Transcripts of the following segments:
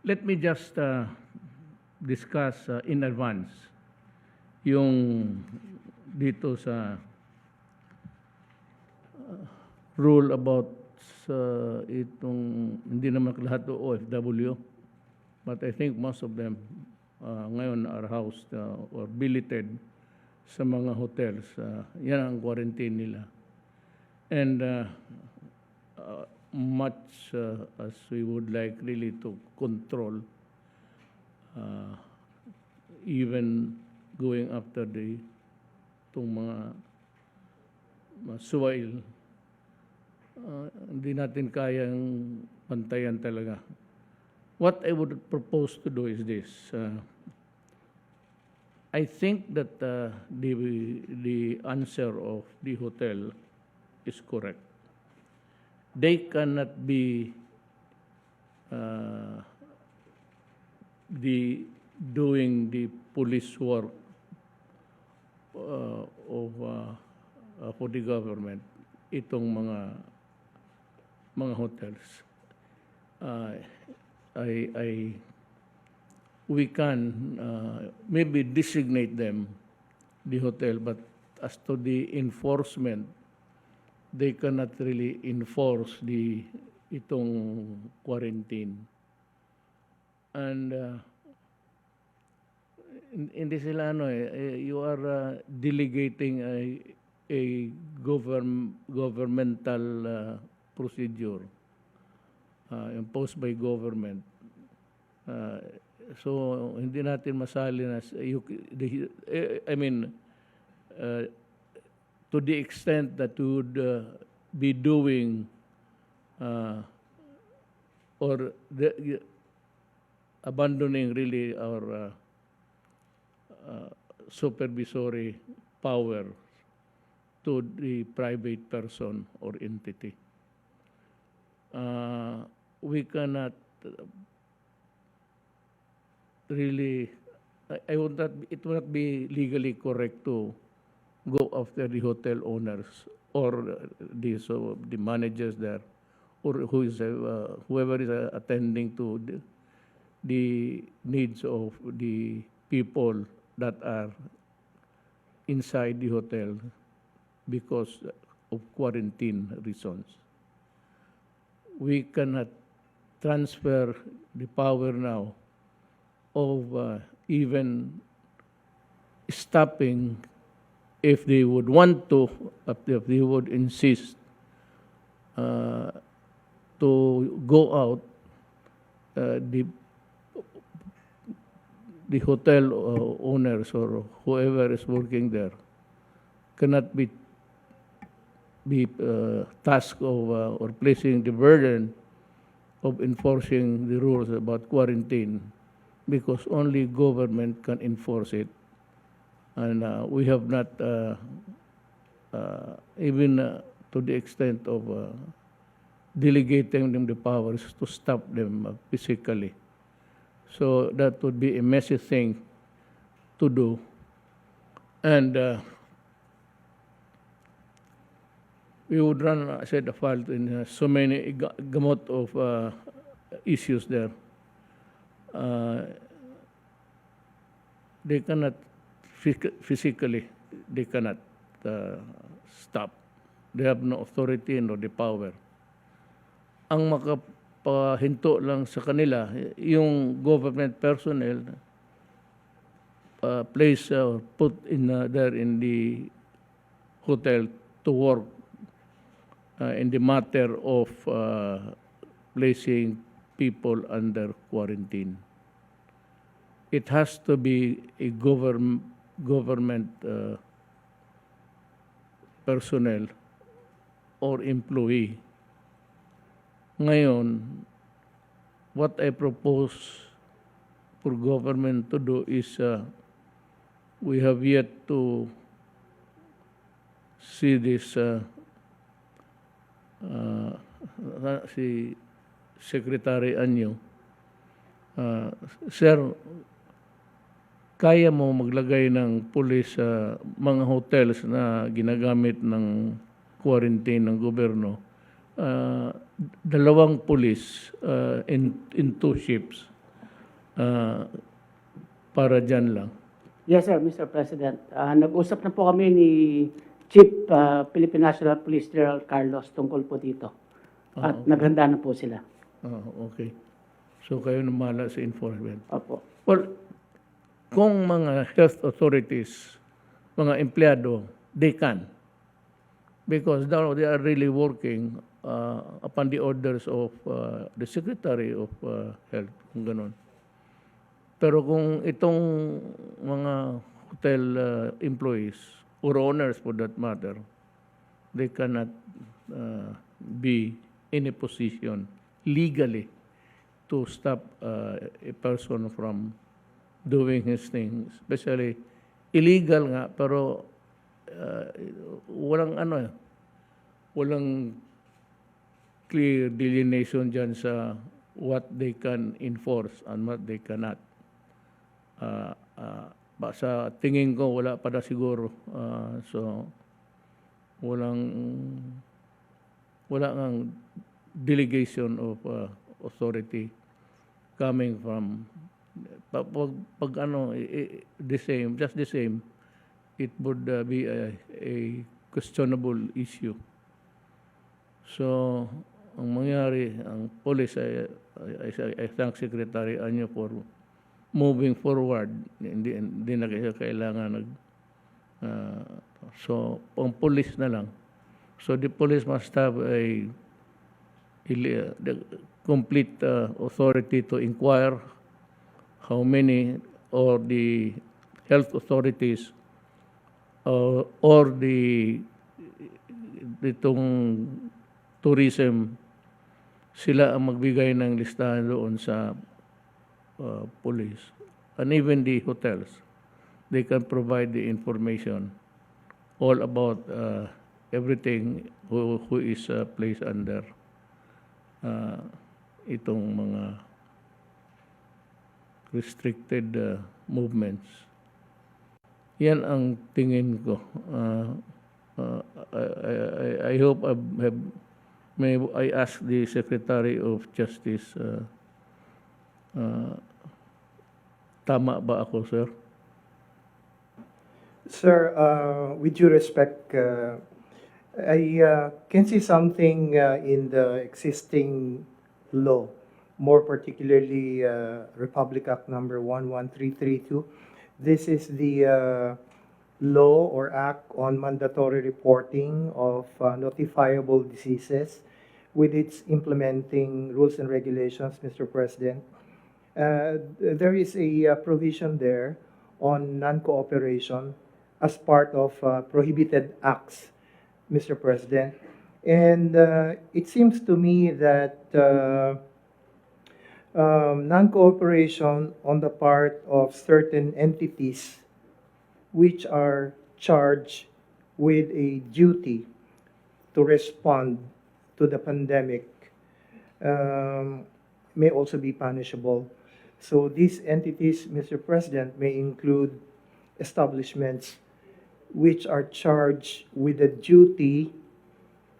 let me just discuss in advance yung dito sa rule about sa itong hindi naman lahat o OFW, but I think most of them ngayon are housed or billeted sa mga hotels. Yan ang quarantine nila. And much as we would like really to control, even going after itong mga suwail, hindi natin kayang pantayan talaga. What I would propose to do is this. I think that the answer of the hotel is correct. They cannot be doing the police work for the government, itong mga hotels. We can maybe designate them, the hotel, but as to the enforcement, they cannot really enforce itong quarantine. And hindi sila you are delegating a governmental procedure imposed by government. So hindi natin masali na to the extent that we would be doing or abandoning really our supervisory power to the private person or entity. We cannot really, it would not be legally correct to go after the hotel owners or the managers there, or whoever is attending to the needs of the people that are inside the hotel because of quarantine reasons. We cannot transfer the power now of even stopping, if they would want to, if they would insist to go out, the hotel owners or whoever is working there cannot be tasked of or placing the burden of enforcing the rules about quarantine, because only government can enforce it. And we have not even to the extent of delegating them the powers to stop them physically. So that would be a messy thing to do. And we would run, I said, afoul in so many gamut of issues there. They cannot physically, they cannot stop. They have no authority nor the power. Ang makapahinto lang sa kanila, yung government personnel placed or put in there in the hotel to work in the matter of placing people under quarantine. It has to be a government personnel or employee. Ngayon, what I propose for government to do is we have yet to see this si Secretary Año. Sir, kaya mo maglagay ng pulis sa mga hotels na ginagamit ng quarantine ng gobyerno? 2 pulis in 2 shifts. ah, para dyan lang. Yes, sir, Mr. President. Nag-usap na po kami ni Chief Philippine National Police General Carlos tungkol po dito. At naghanda na po sila. Okay. So kayo na mahala sa enforcement. Opo. Well, kung mga health authorities, mga empleyado, they can. Because now they are really working upon the orders of the Secretary of Health, kung ganon. Pero kung itong mga hotel employees, or owners for that matter, they cannot be in a position legally to stop a person from doing his things, especially illegal nga, pero walang clear delineation dyan sa what they can enforce and what they cannot. Sa tingin ko, wala pa na siguro. So, wala ang delegation of authority coming from just the same, it would be a questionable issue. So, ang mangyari, ang police I thank Secretary Año for moving forward. Hindi na kaya kailangan so, ang police na lang. So, the police must have the complete authority to inquire how many, or the health authorities or itong tourism, sila ang magbigay ng listahan doon sa police. And even the hotels, they can provide the information all about everything who is placed under itong mga restricted movements. Yan ang tingin ko. I hope may I ask the Secretary of Justice, tama ba ako, sir? Sir, with due respect, I can see something in the existing law, more particularly Republic Act number 11332. This is the law or act on mandatory reporting of notifiable diseases with its implementing rules and regulations, Mr. President. There is a provision there on non-cooperation as part of prohibited acts, Mr. President. And it seems to me that non-cooperation on the part of certain entities which are charged with a duty to respond to the pandemic may also be punishable. So these entities, Mr. President, may include establishments which are charged with a duty,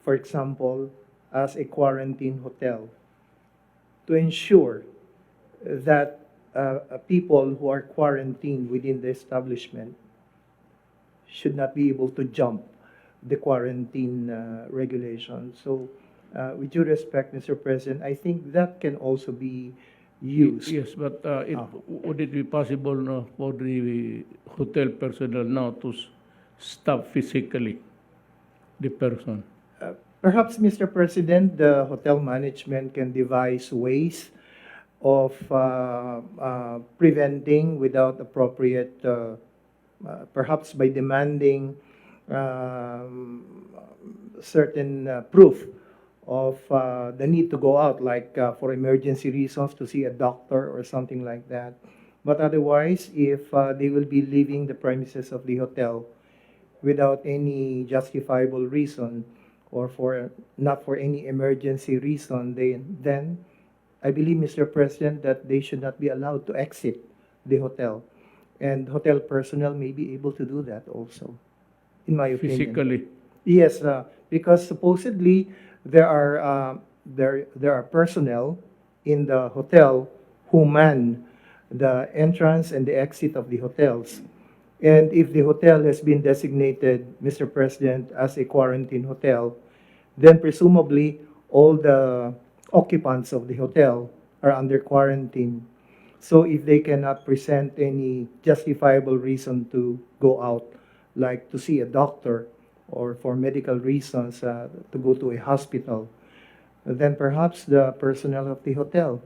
for example, as a quarantine hotel, to ensure that people who are quarantined within the establishment should not be able to jump the quarantine regulations. So, with due respect, Mr. President, I think that can also be used. Yes, but would it be possible for the hotel personnel now to stop physically the person? Perhaps, Mr. President, the hotel management can devise ways of preventing without appropriate, perhaps by demanding certain proof of the need to go out, like for emergency reasons to see a doctor or something like that. But otherwise, if they will be leaving the premises of the hotel without any justifiable reason, or not for any emergency reason, then I believe, Mr. President, that they should not be allowed to exit the hotel. And hotel personnel may be able to do that also, in my opinion. Physically? Yes, because supposedly there are personnel in the hotel who man the entrance and the exit of the hotels. And if the hotel has been designated, Mr. President, as a quarantine hotel, then presumably all the occupants of the hotel are under quarantine. So if they cannot present any justifiable reason to go out, like to see a doctor or for medical reasons to go to a hospital, then perhaps the personnel of the hotel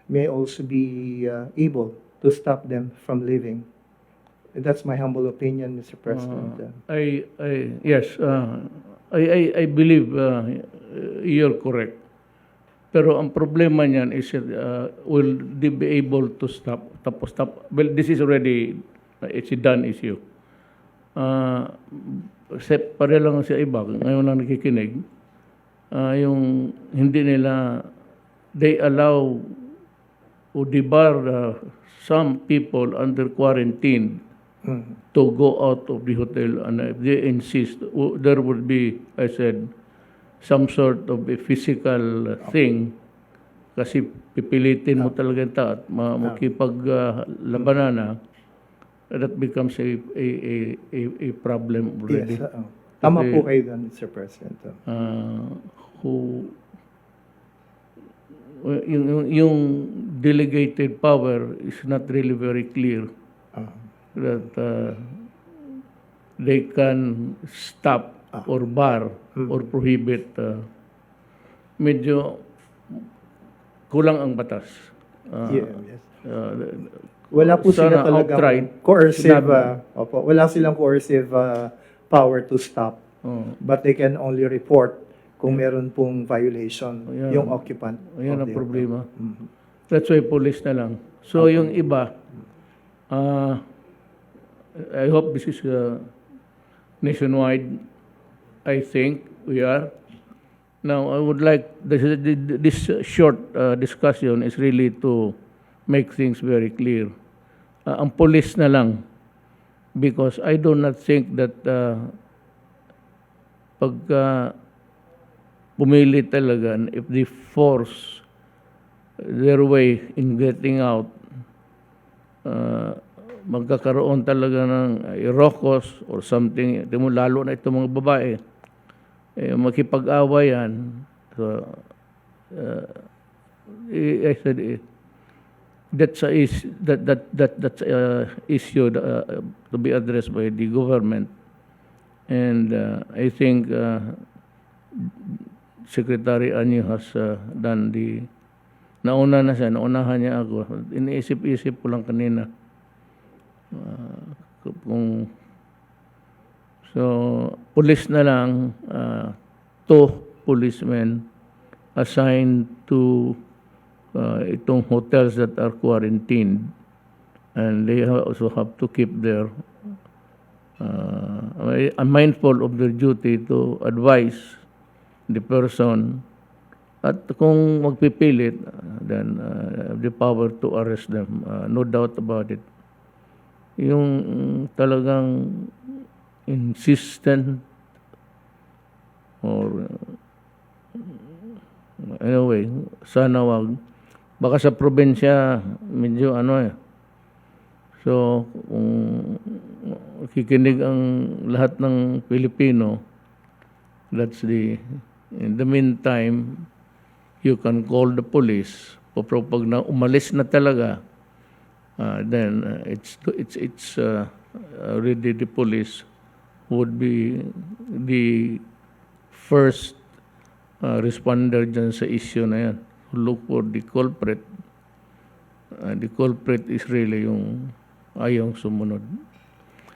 may also be able to stop them from leaving. That's my humble opinion, Mr. President. Yes, I believe you're correct. Pero ang problema niyan is will they be able to stop? Well, this is already it's a done issue. Pare lang sa iba, ngayon lang nakikinig, yung hindi nila, they allow or debar some people under quarantine to go out of the hotel, and if they insist, there would be, I said, some sort of a physical thing, kasi pipilitin mo talaga yung tao at makipaglabanan na, that becomes a problem already. Yes, tama po kayo doon, Mr. President. Yung delegated power is not really very clear that they can stop or bar or prohibit. Medyo kulang ang batas. Yes. Wala po sila talagang coercive, wala silang coercive power to stop. But they can only report kung meron pong violation yung occupant. Ayan ang problema. That's why police na lang. So yung iba, I hope this is nationwide. I think we are. Now, I would like, this short discussion is really to make things very clear. Ang police na lang, because I do not think that pagka pumili talaga, if they force their way in getting out, magkakaroon talaga ng rokos or something, lalo na itong mga babae, makipag-away yan. So, I said, that's a issue to be addressed by the government, and I think Secretary Año has done naunahan niya ako. Iniisip-isip ko lang kanina. So, police na lang, 2 policemen assigned to itong hotels that are quarantined, and they also have to keep their mindful of their duty to advise the person, at kung magpipilit, then the power to arrest them, no doubt about it. Yung talagang insistent or anyway, sana wag. Baka sa probinsya medyo so kung kikinig ang lahat ng Pilipino, that's in the meantime, you can call the police. Pero pag umalis na talaga, then it's already the police would be the first responder dyan sa issue na yan. Look for the culprit. The culprit is really yung ayong sumunod.